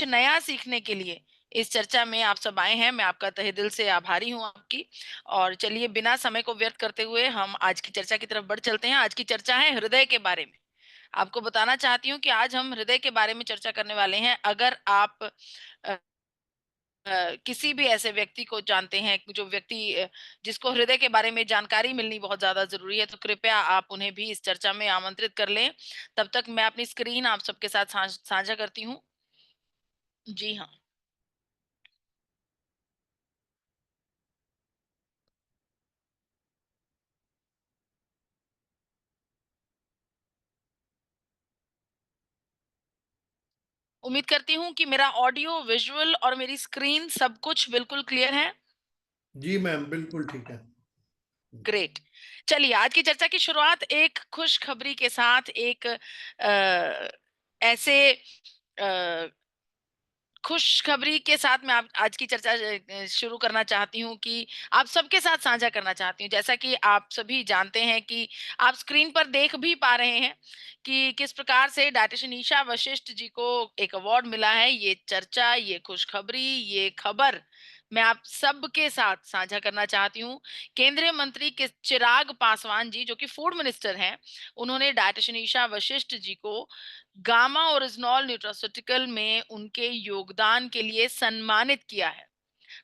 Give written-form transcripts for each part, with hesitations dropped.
नया सीखने के लिए इस चर्चा में आप सब आए हैं। मैं आपका तहे दिल से आभारी हूं आपकी। और चलिए बिना समय को व्यर्थ करते हुए हम आज की चर्चा की तरफ बढ़ चलते हैं। आज की चर्चा है हृदय के बारे में। आपको बताना चाहती हूँ कि आज हम हृदय के बारे में चर्चा करने वाले हैं। अगर आप किसी भी ऐसे व्यक्ति को जानते हैं जो व्यक्ति जिसको हृदय के बारे में जानकारी मिलनी बहुत ज्यादा जरूरी है, तो कृपया आप उन्हें भी इस चर्चा में आमंत्रित कर लें। तब तक मैं अपनी स्क्रीन आप सबके साथ साझा करती हूँ। जी हाँ। उम्मीद करती हूँ कि मेरा ऑडियो, विजुअल और मेरी स्क्रीन सब कुछ बिल्कुल क्लियर है। जी मैम, बिल्कुल ठीक है। ग्रेट। चलिए आज की चर्चा की शुरुआत एक खुशखबरी के साथ, एक ऐसे खुशखबरी के साथ मैं आप आज की चर्चा शुरू करना चाहती हूँ कि आप सबके साथ साझा करना चाहती हूँ। जैसा कि आप सभी जानते हैं कि आप स्क्रीन पर देख भी पा रहे हैं कि किस प्रकार से डायटिशियन ईशा वशिष्ठ जी को एक अवार्ड मिला है। ये चर्चा, ये खुशखबरी, ये खबर मैं आप सबके साथ साझा करना चाहती हूँ। केंद्रीय मंत्री के चिराग पासवान जी, जो कि फूड मिनिस्टर हैं, उन्होंने डायटिशियन ईशा वशिष्ठ जी को गामा ओरिजिनॉल न्यूट्रास्यूटिकल में उनके योगदान के लिए सम्मानित किया है।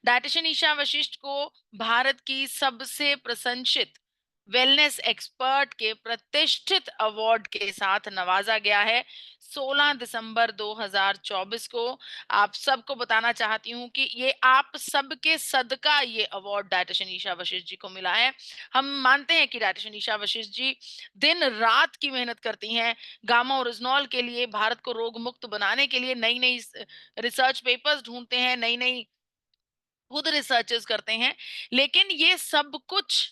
डायटिशियन ईशा वशिष्ठ को भारत की सबसे प्रशंसित वेलनेस एक्सपर्ट के प्रतिष्ठित अवार्ड के साथ नवाजा गया है 16 दिसंबर 2024 को। आप सबको बताना चाहती हूँ कि ये आप सबके सदका ये अवार्ड डायटिशियन ईशा वशिष्ठ जी को मिला है। हम मानते हैं कि डायटिशियन ईशा वशिष्ठ जी दिन रात की मेहनत करती हैं गामा ओरिजिनॉल के लिए, भारत को रोग मुक्त बनाने के लिए नई नई रिसर्च पेपर्स ढूंढते हैं, नई नई खुद रिसर्चेस करते हैं। लेकिन ये सब कुछ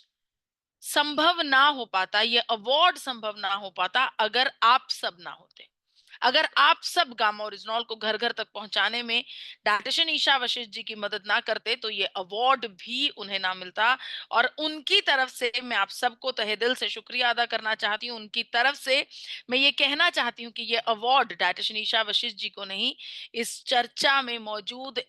संभव ना हो पाता, ये अवार्ड संभव ना हो पाता अगर आप सब ना होते। अगर आप सब गामा ओरिजिनॉल को घर घर तक पहुंचाने में डायटिशियन ईशा वशिष्ठ जी की मदद ना करते, तो ये अवार्ड भी उन्हें ना मिलता। और उनकी तरफ से मैं आप सबको तहे दिल से शुक्रिया अदा करना चाहती हूँ। उनकी तरफ से मैं ये कहना चाहती हूँ कि ये अवार्ड डायटिशियन ईशा वशिष्ठ जी को नहीं, इस चर्चा में मौजूद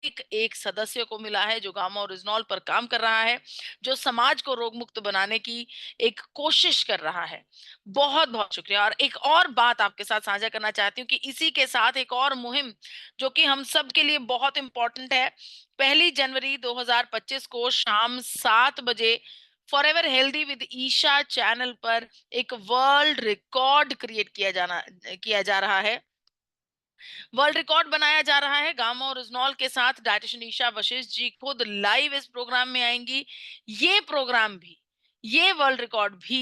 एक सदस्य को मिला है जो गामा ओरिजिनॉल पर काम कर रहा है, जो समाज को रोग मुक्त बनाने की एक कोशिश कर रहा है। बहुत बहुत शुक्रिया। और एक और बात आपके साथ साझा करना चाहती हूँ कि इसी के साथ एक और मुहिम जो कि हम सब के लिए बहुत इंपॉर्टेंट है। 1 जनवरी 2025 को शाम 7 बजे forever healthy with Isha channel पर एक वर्ल्ड रिकॉर्ड क्रिएट किया जा रहा है। वर्ल्ड रिकॉर्ड बनाया जा रहा है। गामा और इजनॉल के साथ डायटिशियन ईशा वशिष्ठ जी खुद लाइव इस प्रोग्राम में आएंगी। ये प्रोग्राम भी, ये वर्ल्ड रिकॉर्ड भी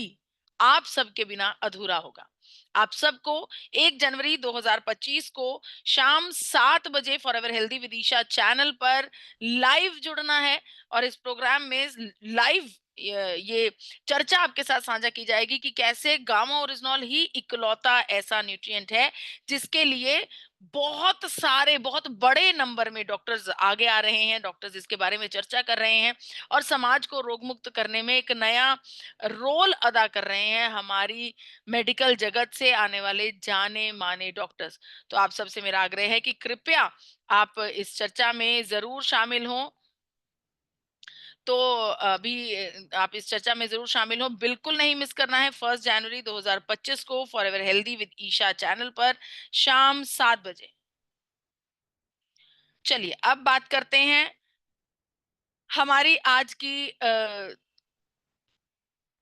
आप सबके बिना अधूरा होगा। आप सबको 1 जनवरी 2025 को शाम 7 बजे फॉरएवर हेल्दी विदिशा चैनल पर लाइव जुड़ना है। और इस प्रोग्राम में लाइव ये चर्चा आपके साथ साझा की जाएगी कि कैसे गामा ओरिजिनॉल ही इकलौता ऐसा न्यूट्रिएंट है जिसके लिए बहुत सारे, बहुत बड़े नंबर में डॉक्टर्स आगे आ रहे हैं, डॉक्टर्स इसके बारे में चर्चा कर रहे हैं और समाज को रोग मुक्त करने में एक नया रोल अदा कर रहे हैं हमारी मेडिकल जगत से आने वाले जाने माने डॉक्टर्स। तो आप सबसे मेरा आग्रह है कि कृपया आप इस चर्चा में जरूर शामिल हों। तो अभी आप इस चर्चा में जरूर शामिल हो, बिल्कुल नहीं मिस करना है। 1 जनवरी 2025 को forever healthy with Isha channel पर शाम 7 बजे। चलिए अब बात करते हैं हमारी आज की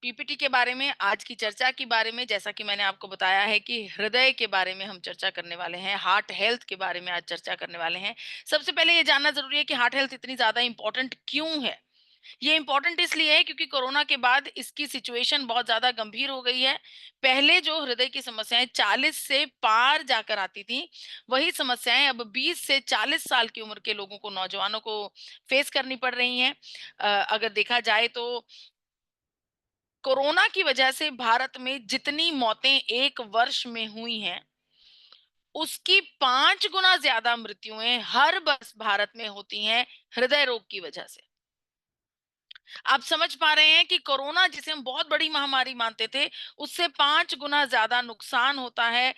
पीपीटी के बारे में, आज की चर्चा के बारे में। जैसा कि मैंने आपको बताया है कि हृदय के बारे में हम चर्चा करने वाले हैं, हार्ट हेल्थ के बारे में आज चर्चा करने वाले हैं। सबसे पहले ये जानना जरूरी है कि हार्ट हेल्थ इतनी ज्यादा इंपॉर्टेंट क्यों है। ये इंपॉर्टेंट इसलिए है क्योंकि कोरोना के बाद इसकी सिचुएशन बहुत ज्यादा गंभीर हो गई है। पहले जो हृदय की समस्याएं 40 से पार जाकर आती थी, वही समस्याएं अब 20 से 40 साल की उम्र के लोगों को, नौजवानों को फेस करनी पड़ रही हैं। अगर देखा जाए तो कोरोना की वजह से भारत में जितनी मौतें एक वर्ष में हुई हैं, उसकी 5 गुना ज्यादा मृत्युएं हर वर्ष भारत में होती हैं हृदय रोग की वजह से। आप समझ पा रहे हैं कि कोरोना, जिसे हम बहुत बड़ी महामारी मानते थे, उससे 5 गुना ज्यादा नुकसान होता है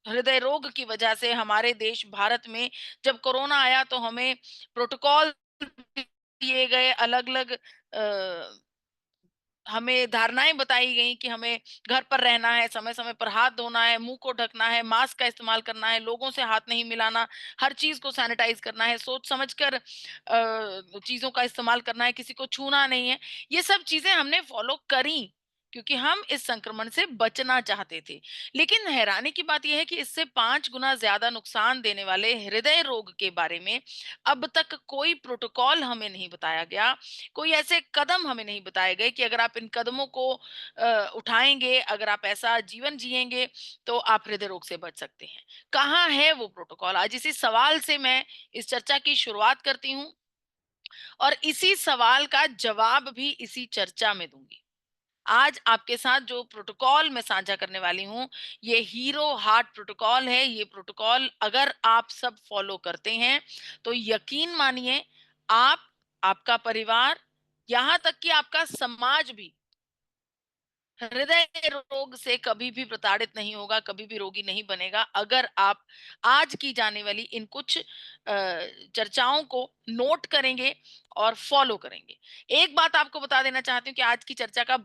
हृदय रोग की वजह से हमारे देश भारत में जब कोरोना आया तो हमें प्रोटोकॉल दिए गए, अलग-अलग हमें धारणाएँ बताई गई कि हमें घर पर रहना है, समय-समय पर हाथ धोना है, मुँह को ढकना है, मास्क का इस्तेमाल करना है, लोगों से हाथ नहीं मिलाना, हर चीज़ को सैनिटाइज़ करना है, सोच समझ कर चीज़ों का इस्तेमाल करना है, किसी को छूना नहीं है। ये सब चीज़ें हमने फ़ॉलो करी, क्योंकि हम इस संक्रमण से बचना चाहते थे। लेकिन हैरानी की बात ये है कि इससे 5 गुना ज़्यादा नुकसान देने वाले हृदय रोग के बारे में अब तक कोई प्रोटोकॉल हमें नहीं बताया गया, कोई ऐसे कदम हमें नहीं बताए गए कि अगर आप इन कदमों को उठाएँगे, अगर आप ऐसा जीवन जिएँगे, तो आप हृदय रोग से बच सकते हैं। कहाँ है वो प्रोटोकॉल? आज इसी सवाल से मैं इस चर्चा की शुरुआत करती हूँ और इसी सवाल का जवाब भी इसी चर्चा में दूँगी। आज आपके साथ जो प्रोटोकॉल मैं साझा करने वाली हूँ, ये हीरो हार्ट प्रोटोकॉल है। ये प्रोटोकॉल अगर आप सब फॉलो करते हैं, तो यकीन मानिए आप, आपका परिवार, यहाँ तक कि आपका समाज भी हृदय रोग से कभी भी प्रताड़ित नहीं होगा, कभी भी रोगी नहीं बनेगा, अगर आप आज की जाने वाली इन कुछ चर्चाओं को नोट करेंगे और फॉलो करेंगे। एक बात आपको बता देना चाहती हूँ कि आज की चर्चा का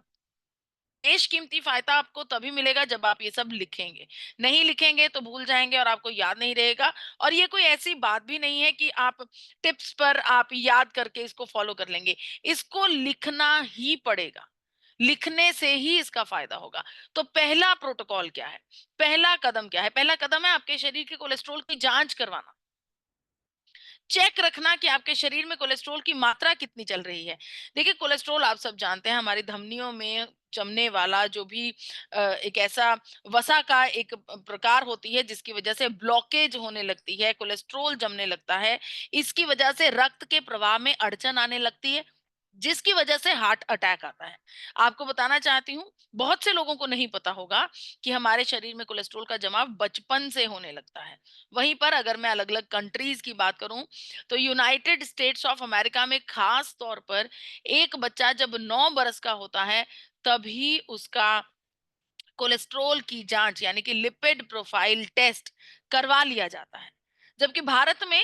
बेशकीमती फ़ायदा आपको तभी मिलेगा जब आप ये सब लिखेंगे। नहीं लिखेंगे तो भूल जाएँगे और आपको याद नहीं रहेगा, और ये कोई ऐसी बात भी नहीं है कि आप टिप्स पर आप याद करके इसको फ़ॉलो कर लेंगे। इसको लिखना ही पड़ेगा। लिखने से ही इसका फ़ायदा होगा। तो पहला प्रोटोकॉल क्या है? पहला कदम क्या है? पहला कदम है आपके शरीर के कोलेस्ट्रॉल की जाँच करवाना। चेक रखना कि आपके शरीर में कोलेस्ट्रॉल की मात्रा कितनी चल रही है। देखिए, कोलेस्ट्रॉल आप सब जानते हैं हमारी धमनियों में जमने वाला जो भी एक ऐसा वसा का एक प्रकार होती है जिसकी वजह से ब्लॉकेज होने लगती है, कोलेस्ट्रॉल जमने लगता है। इसकी वजह से रक्त के प्रवाह में अड़चन आने लगती है, जिसकी वजह से हार्ट अटैक आता है। आपको बताना चाहती हूँ, बहुत से लोगों को नहीं पता होगा कि हमारे शरीर में कोलेस्ट्रॉल का जमाव बचपन से होने लगता है। वहीं पर अगर मैं अलग-अलग कंट्रीज़ की बात करूँ, तो यूनाइटेड स्टेट्स ऑफ अमेरिका में खास तौर पर एक बच्चा जब 9 बरस का होता है, तभी उसका कोलेस्ट्रॉल की जाँच यानी कि लिपिड प्रोफाइल टेस्ट करवा लिया जाता है। जबकि भारत में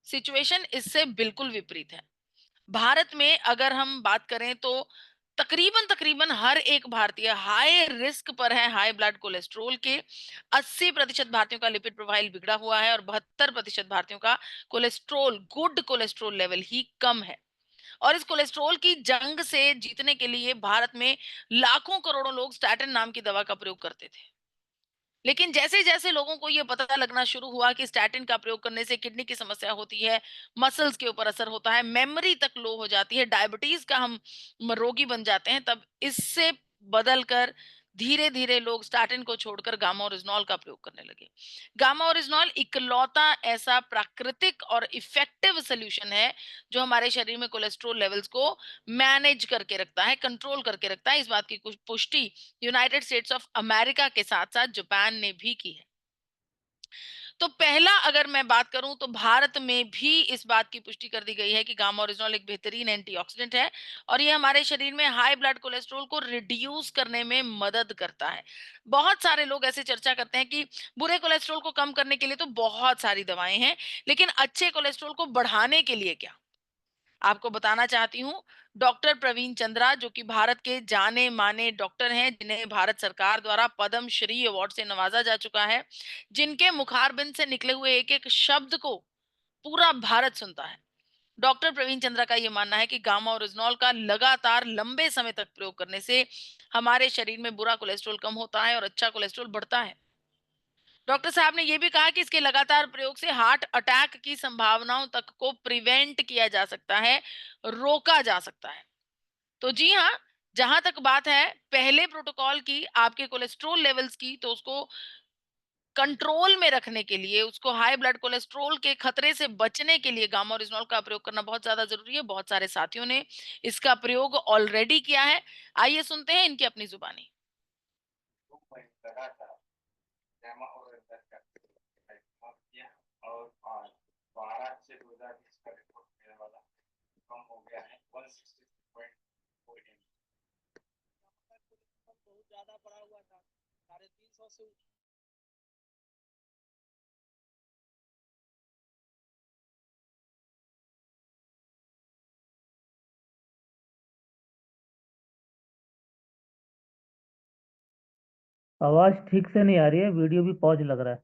सिचुएशन इससे बिल्कुल विपरीत है। भारत में अगर हम बात करें तो तकरीबन-तकरीबन हर एक भारतीय हाई रिस्क पर है हाई ब्लड कोलेस्ट्रॉल के। 80% भारतीयों का लिपिड प्रोफाइल बिगड़ा हुआ है और 72% भारतीयों का कोलेस्ट्रॉल, गुड कोलेस्ट्रॉल लेवल ही कम है। और इस कोलेस्ट्रॉल की जंग से जीतने के लिए भारत में लाखों करोड़ों लोग स्टैटिन नाम की दवा का प्रयोग करते थे। लेकिन जैसे-जैसे लोगों को ये पता लगना शुरू हुआ कि स्टैटिन का प्रयोग करने से किडनी की समस्या होती है, मसल्स के ऊपर असर होता है, मेमोरी तक लो हो जाती है, डायबिटीज़ का हम रोगी बन जाते हैं, तब इससे बदल कर धीरे-धीरे लोग स्टैटिन को छोड़कर गामा ओरिजिनॉल का प्रयोग करने लगे। गामा ओरिजिनॉल इकलौता ऐसा प्राकृतिक और इफेक्टिव सॉल्यूशन है, जो हमारे शरीर में कोलेस्ट्रॉल लेवल्स को मैनेज करके रखता है, कंट्रोल करके रखता है। इस बात की कुछ पुष्टि यूनाइटेड स्टेट्स ऑफ अमेरिका के साथ-साथ जापान ने भी की है। तो पहला अगर मैं बात करूं तो भारत में भी इस बात की पुष्टि कर दी गई है कि गामा ओरिजिनॉल एक बेहतरीन एंटीऑक्सीडेंट है और ये हमारे शरीर में हाई ब्लड कोलेस्ट्रॉल को रिड्यूस करने में मदद करता है। बहुत सारे लोग ऐसे चर्चा करते हैं कि बुरे कोलेस्ट्रॉल को कम करने के लिए तो बहुत सारी दवाएं हैं, लेकिन अच्छे कोलेस्ट्रॉल को बढ़ाने के लिए क्या? आपको बताना चाहती हूँ, डॉक्टर प्रवीण चंद्रा जो कि भारत के जाने-माने डॉक्टर हैं, जिन्हें भारत सरकार द्वारा पद्म श्री अवार्ड से नवाजा जा चुका है, जिनके मुखारबिंद से निकले हुए एक-एक शब्द को पूरा भारत सुनता है। डॉक्टर प्रवीण चंद्रा का ये मानना है कि गामा ओरिजिनॉल का लगातार लंबे समय तक प्रयोग करने से हमारे शरीर में बुरा कोलेस्ट्रॉल कम होता है और अच्छा कोलेस्ट्रॉल बढ़ता है। डॉक्टर साहब ने ये भी कहा कि इसके लगातार प्रयोग से हार्ट अटैक की संभावनाओं तक को प्रिवेंट किया जा सकता है, रोका जा सकता है। तो जी हाँ, जहां तक बात है पहले प्रोटोकॉल की, आपके कोलेस्ट्रॉल लेवल्स की, तो उसको कंट्रोल में रखने के लिए, उसको हाई ब्लड कोलेस्ट्रॉल के खतरे से बचने के लिए गामा ओरिजिनॉल का प्रयोग करना बहुत ज्यादा जरूरी है। बहुत सारे साथियों ने इसका प्रयोग ऑलरेडी किया है। आइए सुनते हैं इनकी अपनी जुबानी। जमा और रद्द कर किया और आज 12/6/2020 का रिपोर्ट मेरे वाला कम हो गया है 160.4 बहुत ज्यादा बढ़ा हुआ था 350 से आवाज ठीक से नहीं आ रही है, वीडियो भी पॉज लग रहा है।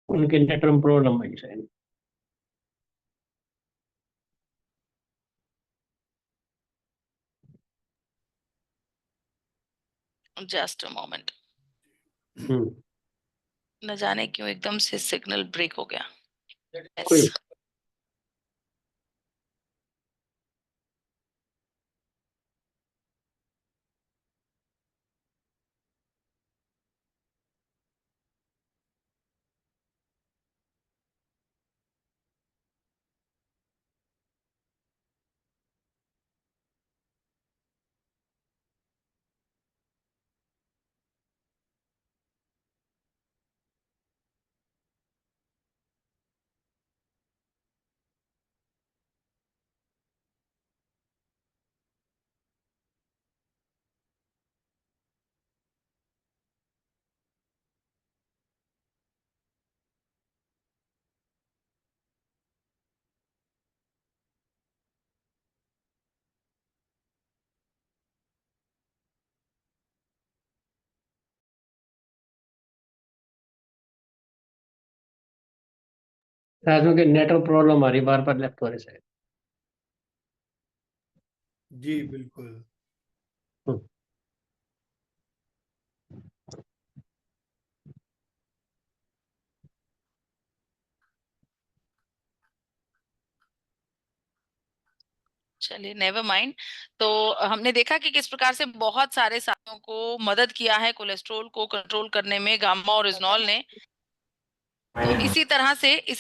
उनके नेटवर्क प्रॉब्लम है शायद। Just a moment. हम्म, न जाने क्यों एकदम से सिग्नल ब्रेक हो गया। कोई Yes. शायद उनके नेटवर्क प्रॉब्लम आ रही, बार बार लेफ्ट हो रही शायद। जी बिल्कुल। हम्म, चलिए नेवर माइंड। तो हमने देखा कि किस प्रकार से बहुत सारे साथियों को मदद किया है कोलेस्ट्रॉल को कंट्रोल करने में गामा ओरिजिनॉल ने। तो इसी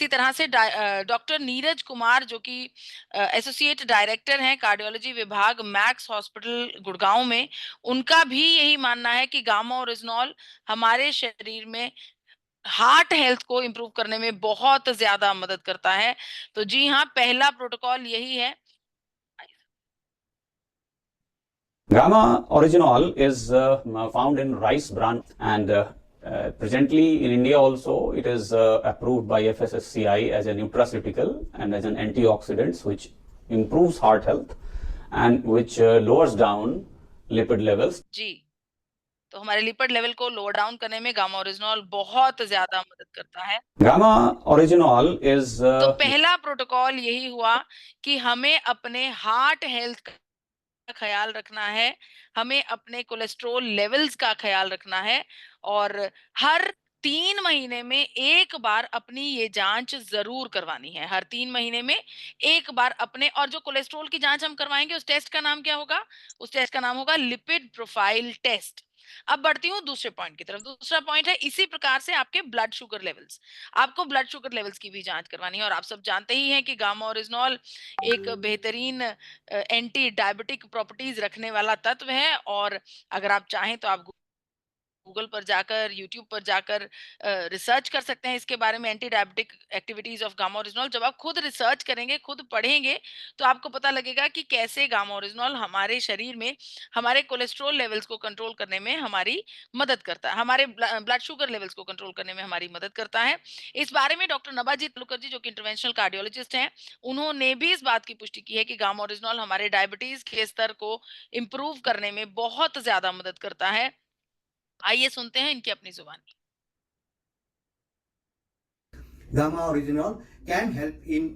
तरह से डॉक्टर नीरज कुमार जो कि एसोसिएट डायरेक्टर हैं कार्डियोलॉजी विभाग मैक्स हॉस्पिटल गुड़गांव में, उनका भी यही मानना है कि गामा ओरिजिनॉल हमारे शरीर में हार्ट हेल्थ को इम्प्रूव करने में बहुत ज्यादा मदद करता है। तो जी हाँ, पहला प्रोटोकॉल यही है। Gamma orygenol is found in rice bran and presently in India also it is approved by FSSCI as a nutraceutical and as an antioxidant which improves heart health and which lowers down lipid levels. जी, तो हमारे lipid level को lower down करने में gamma oryzanol बहुत ज्यादा मदद करता है। Gamma orygenol is तो पहला प्रोटोकॉल यही हुआ कि हमें अपने हार्ट हेल्थ का ख्याल रखना है, हमें अपने कोलेस्ट्रॉल लेवल्स का ख्याल रखना है और हर 3 महीने में एक बार अपनी ये जांच जरूर करवानी है। हर 3 महीने में एक बार अपने, और जो कोलेस्ट्रॉल की जांच हम करवाएंगे उस टेस्ट का नाम क्या होगा? उस टेस्ट का नाम होगा लिपिड प्रोफाइल टेस्ट। अब बढ़ती हूँ दूसरे पॉइंट की तरफ। दूसरा पॉइंट है इसी प्रकार से आपके ब्लड शुगर लेवल्स। आपको ब्लड शुगर लेवल्स की भी जांच करवानी है और आप सब जानते ही हैं कि गामा ओरिजिनॉल एक बेहतरीन एंटी डायबिटिक प्रॉपर्टीज रखने वाला तत्व है। और अगर आप चाहें तो आप गूगल पर जाकर, यूट्यूब पर जाकर रिसर्च कर सकते हैं इसके बारे में, anti diabetic activities of gamma oryzanol. जब आप खुद रिसर्च करेंगे, खुद पढ़ेंगे, तो आपको पता लगेगा कि कैसे गामा ओरिजिनॉल हमारे शरीर में हमारे कोलेस्ट्रॉल लेवल्स को कंट्रोल करने में हमारी मदद करता है, हमारे ब्लड शुगर लेवल्स को कंट्रोल करने में हमारी मदद करता है। इस बारे में डॉक्टर नबाजीत तालुकर जी जो कि इंटरवेंशनल कार्डियोलॉजिस्ट हैं, उन्होंने भी इस बात की पुष्टि की है कि गामा ओरिजिनॉल हमारे डायबिटीज के स्तर को इम्प्रूव करने में बहुत ज्यादा मदद करता है। आइए सुनते हैं इनकी अपनी जुबानी। Gamma orygenol can help in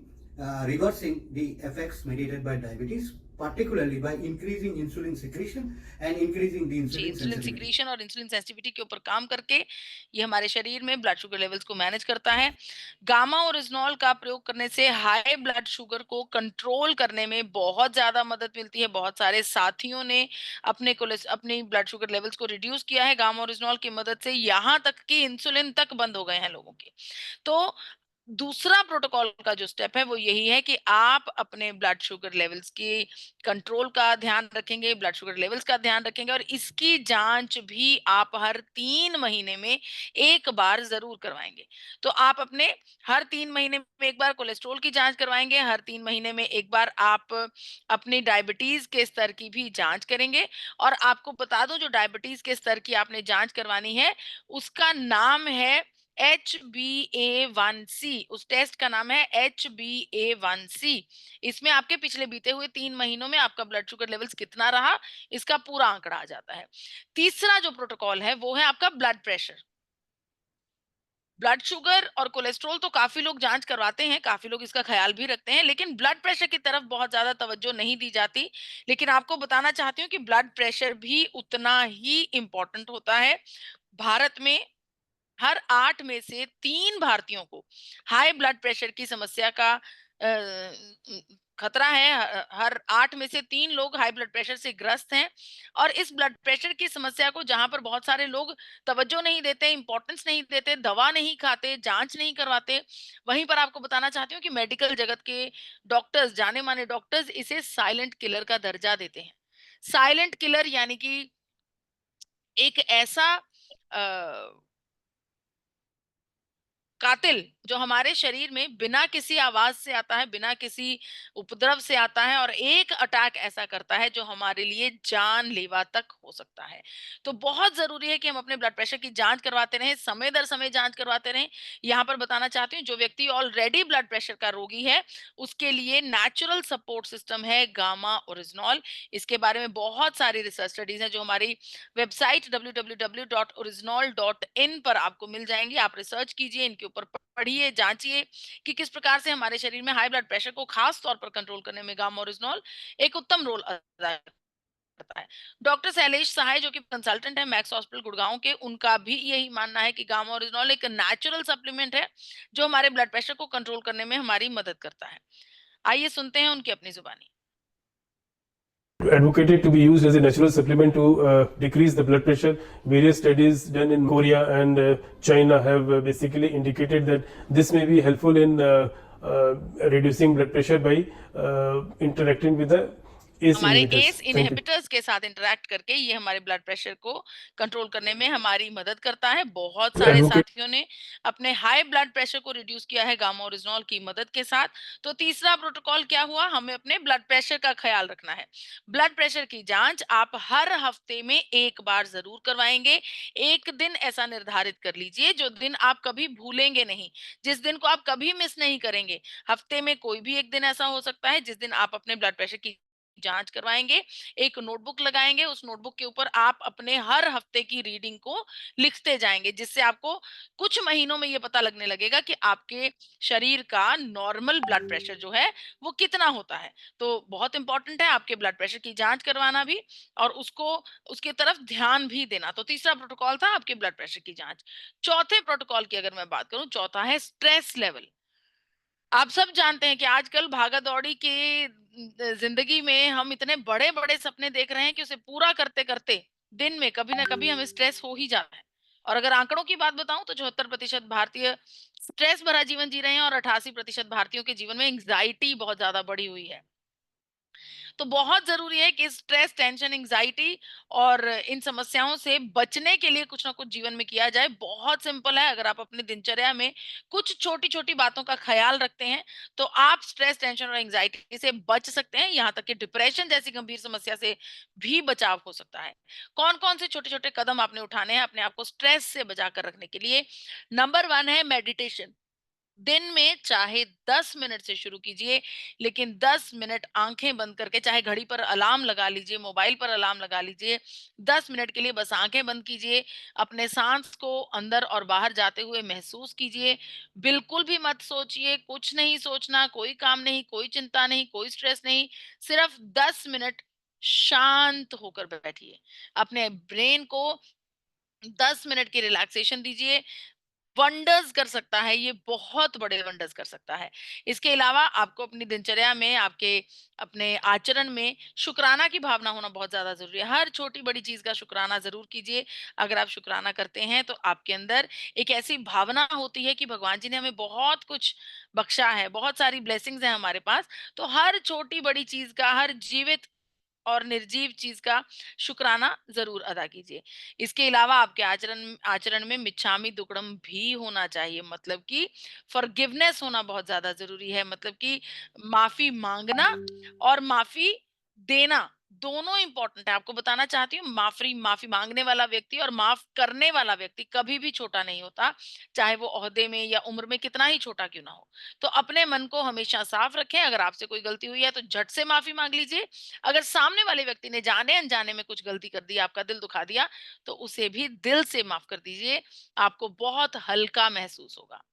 reversing the effects mediated by diabetes, particularly by increasing insulin secretion and increasing the जी, insulin इंसुलिन sensitivity. सिक्रीशन और इंसुलिन सेंसिटिविटी के ऊपर काम करके ये हमारे शरीर में ब्लड शुगर लेवल्स को मैनेज करता है। गामा ओरिजिनॉल का प्रयोग करने से हाई ब्लड शुगर को कंट्रोल करने में बहुत ज्यादा मदद मिलती है। बहुत सारे साथियों ने अपनी ब्लड शुगर लेवल्स को रिड्यूस किया है गामा ओरिजिनॉल की मदद से, यहाँ तक कि इंसुलिन तक बंद हो गए हैं लोगों के। तो दूसरा प्रोटोकॉल का जो स्टेप है वो यही है कि आप अपने ब्लड शुगर लेवल्स की कंट्रोल का ध्यान रखेंगे, ब्लड शुगर लेवल्स का ध्यान रखेंगे, और इसकी जांच भी आप हर 3 महीने में एक बार जरूर करवाएंगे। तो आप अपने हर 3 महीने में एक बार कोलेस्ट्रॉल की जांच करवाएंगे, हर 3 महीने में एक बार आप अपनी डायबिटीज के स्तर की भी जांच करेंगे। और आपको बता दूं, जो डायबिटीज के स्तर की आपने जांच करवानी है उसका नाम है HbA1c। उस टेस्ट का नाम है HbA1c। इसमें आपके पिछले बीते हुए 3 महीनों में आपका ब्लड शुगर लेवल्स कितना रहा, इसका पूरा आंकड़ा आ जाता है। तीसरा जो प्रोटोकॉल है वो है आपका ब्लड प्रेशर। ब्लड शुगर और कोलेस्ट्रॉल तो काफी लोग जांच करवाते हैं, काफी लोग इसका ख्याल भी रखते हैं, लेकिन ब्लड प्रेशर की तरफ बहुत ज्यादा तवज्जो नहीं दी जाती। लेकिन आपको बताना चाहती हूँ कि ब्लड प्रेशर भी उतना ही इंपॉर्टेंट होता है। भारत में हर 8 में से 3 भारतीयों को हाई ब्लड प्रेशर की समस्या का खतरा है। हर 8 में से 3 लोग हाई ब्लड प्रेशर से ग्रस्त हैं। और इस ब्लड प्रेशर की समस्या को जहां पर बहुत सारे लोग तवज्जो नहीं देते, इंपॉर्टेंस नहीं देते, दवा नहीं खाते, जांच नहीं करवाते, वहीं पर आपको बताना चाहती हूँ कि मेडिकल जगत के डॉक्टर्स, जाने माने डॉक्टर्स, इसे साइलेंट किलर का दर्जा देते हैं। साइलेंट किलर यानी कि एक ऐसा कातिल जो हमारे शरीर में बिना किसी आवाज से आता है, बिना किसी उपद्रव से आता है, और एक अटैक ऐसा करता है जो हमारे लिए जानलेवा तक हो सकता है। तो बहुत जरूरी है कि हम अपने ब्लड प्रेशर की जांच करवाते रहें, समय दर समय जांच करवाते रहें। यहाँ पर बताना चाहती हूँ, जो व्यक्ति ऑलरेडी ब्लड प्रेशर का रोगी है उसके लिए नेचुरल सपोर्ट सिस्टम है गामा ओरिजिनॉल। इसके बारे में बहुत सारी रिसर्च स्टडीज हैं जो हमारी वेबसाइट www.original.in पर आपको मिल जाएंगी। आप रिसर्च कीजिए, इनके ऊपर पढ़िए, जांचिए कि किस प्रकार से हमारे शरीर में हाई ब्लड प्रेशर को खास तौर पर कंट्रोल करने में गामा ओरिजिनॉल एक उत्तम रोल अदा करता है। डॉक्टर शैलेश सहाय जो कि कंसल्टेंट है मैक्स हॉस्पिटल गुड़गांव के, उनका भी यही मानना है कि गामा ओरिजिनॉल एक नेचुरल सप्लीमेंट है जो हमारे ब्लड प्रेशर को कंट्रोल करने में हमारी मदद करता है। आइए सुनते हैं उनकी अपनी जुबानी। Advocated to be used as a natural supplement to decrease the blood pressure. Various studies done in Korea and China have basically indicated that this may be helpful in reducing blood pressure by interacting with the ACE हमारे inhibitors. S Thank you. Inhibitors के साथ interact करके ये हमारे blood pressure को control करने में हमारी मदद करता है। बहुत सारे Advocate- साथियों ने अपने हाई ब्लड प्रेशर को रिड्यूस किया है गामा ओरिजिनॉल की मदद के साथ। तो तीसरा प्रोटोकॉल क्या हुआ, हमें अपने ब्लड प्रेशर का ख्याल रखना है। ब्लड प्रेशर की जांच आप हर हफ्ते में एक बार जरूर करवाएंगे। एक दिन ऐसा निर्धारित कर लीजिए जो दिन आप कभी भूलेंगे नहीं, जिस दिन को आप कभी मिस नहीं करेंगे। हफ्ते में कोई भी एक दिन ऐसा हो सकता है जिस दिन आप अपने ब्लड प्रेशर की जांच करवाएंगे। एक नोटबुक लगाएंगे, उस नोटबुक के ऊपर आप अपने हर हफ्ते की रीडिंग को लिखते जाएंगे, जिससे आपको कुछ महीनों में ये पता लगने लगेगा कि आपके शरीर का नॉर्मल ब्लड प्रेशर जो है वो कितना होता है। तो बहुत इंपॉर्टेंट है आपके ब्लड प्रेशर की जांच करवाना भी और उसको उसकी तरफ ध्यान भी देना। तो तीसरा प्रोटोकॉल था आपके ब्लड प्रेशर की जांच। चौथे प्रोटोकॉल की अगर मैं बात करूं, चौथा है स्ट्रेस लेवल। आप सब जानते हैं कि आजकल भागा-दौड़ी की जिंदगी में हम इतने बड़े-बड़े सपने देख रहे हैं कि उसे पूरा करते-करते दिन में कभी ना कभी हमें स्ट्रेस हो ही जाता है। और अगर आंकड़ों की बात बताऊं तो 74% भारतीय स्ट्रेस भरा जीवन जी रहे हैं और 88% भारतीयों के जीवन में एंग्जाइटी बहुत ज्यादा बढ़ी हुई है। तो बहुत जरूरी है कि स्ट्रेस, टेंशन, एंजाइटी और इन समस्याओं से बचने के लिए कुछ ना कुछ जीवन में किया जाए। बहुत सिंपल है, अगर आप अपनी दिनचर्या में कुछ छोटी छोटी बातों का ख्याल रखते हैं तो आप स्ट्रेस, टेंशन और एंजाइटी से बच सकते हैं। यहाँ तक कि डिप्रेशन जैसी गंभीर समस्या से भी बचाव हो सकता है। कौन कौन से छोटे छोटे कदम आपने उठाने हैं अपने आप को स्ट्रेस से बचा कर रखने के लिए? नंबर 1 है मेडिटेशन। दिन में चाहे 10 मिनट से शुरू कीजिए, लेकिन 10 मिनट आंखें बंद करके, चाहे घड़ी पर अलार्म लगा लीजिए, मोबाइल पर अलार्म लगा लीजिए, 10 मिनट के लिए बस आंखें बंद कीजिए। अपने सांस को अंदर और बाहर जाते हुए महसूस कीजिए। बिल्कुल भी मत सोचिए, कुछ नहीं सोचना, कोई काम नहीं, कोई चिंता नहीं, कोई स्ट्रेस नहीं। सिर्फ 10 मिनट शांत होकर बैठिए। अपने ब्रेन को 10 मिनट की रिलैक्सेशन दीजिए। वंडर्स कर सकता है, ये बहुत बड़े वंडर्स कर सकता है। इसके अलावा आपको अपनी दिनचर्या में, आपके अपने आचरण में शुक्राना की भावना होना बहुत ज़्यादा ज़रूरी है। हर छोटी-बड़ी चीज़ का शुक्राना ज़रूर कीजिए। अगर आप शुक्राना करते हैं तो आपके अंदर एक ऐसी भावना होती है कि भगवान जी ने हमें बहुत कुछ बख्शा है, बहुत सारी ब्लेसिंग्स हैं हमारे पास। तो हर छोटी-बड़ी चीज़ का, हर जीवित और निर्जीव चीज का शुक्राना जरूर अदा कीजिए। इसके अलावा आपके आचरण आचरण में मिच्छामी दुक्कड़म भी होना चाहिए, मतलब कि फॉरगिवनेस होना बहुत ज्यादा जरूरी है। मतलब कि माफी मांगना और माफी देना दोनों इंपॉर्टेंट है। आपको बताना चाहती हूँ, माफी माफी मांगने वाला व्यक्ति और माफ करने वाला व्यक्ति कभी भी छोटा नहीं होता, चाहे वो ओहदे में या उम्र में कितना ही छोटा क्यों ना हो। तो अपने मन को हमेशा साफ रखें। अगर आपसे कोई गलती हुई है तो झट से माफी मांग लीजिए। अगर सामने वाले व्यक्ति ने जाने अनजाने में कुछ गलती कर दी, आपका दिल दुखा दिया, तो उसे भी दिल से माफ कर दीजिए। आपको बहुत हल्का महसूस होगा।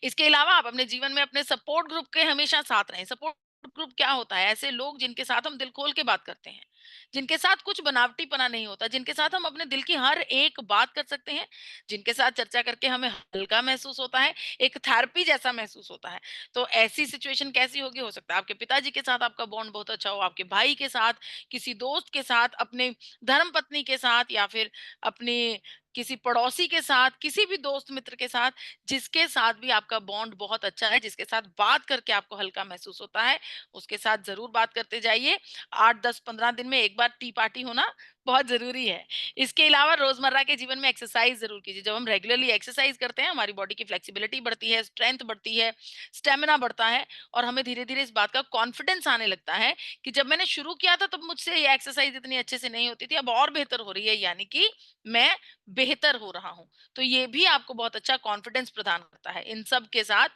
इसके अलावा आप अपने जीवन में अपने सपोर्ट ग्रुप के हमेशा साथ रहें। सपोर्ट ग्रुप क्या होता है? ऐसे लोग जिनके साथ हम दिल खोल के बात करते हैं, जिनके साथ कुछ बनावटीपना नहीं होता, जिनके साथ हम अपने दिल की हर एक बात कर सकते हैं, जिनके साथ चर्चा करके हमें हल्का महसूस होता है, एक थेरेपी जैसा महसूस होता है। तो ऐसी सिचुएशन कैसी होगी? हो सकता है आपके पिताजी के साथ आपका बॉन्ड बहुत अच्छा हो, आपके भाई के साथ, किसी दोस्त के साथ, अपने धर्मपत्नी के साथ, या फिर अपने किसी पड़ोसी के साथ, किसी भी दोस्त मित्र के साथ, जिसके साथ भी आपका बॉन्ड बहुत अच्छा है, जिसके साथ बात करके आपको हल्का महसूस होता है, उसके साथ ज़रूर बात करते जाइए। 8, 10, 15 दिन में एक बार टी पार्टी होना बहुत ज़रूरी है। इसके अलावा रोज़मर्रा के जीवन में एक्सरसाइज़ ज़रूर कीजिए। जब हम रेगुलरली एक्सरसाइज़ करते हैं, हमारी बॉडी की फ्लेक्सिबिलिटी बढ़ती है, स्ट्रेंथ बढ़ती है, स्टैमिना बढ़ता है, और हमें धीरे-धीरे इस बात का कॉन्फिडेंस आने लगता है कि जब मैंने शुरू किया था तब मुझसे ये एक्सरसाइज़ इतनी अच्छे से नहीं होती थी, अब और बेहतर हो रही है, यानी कि मैं बेहतर हो रहा हूँ। तो ये भी आपको बहुत अच्छा कॉन्फिडेंस प्रदान करता है। इन सब के साथ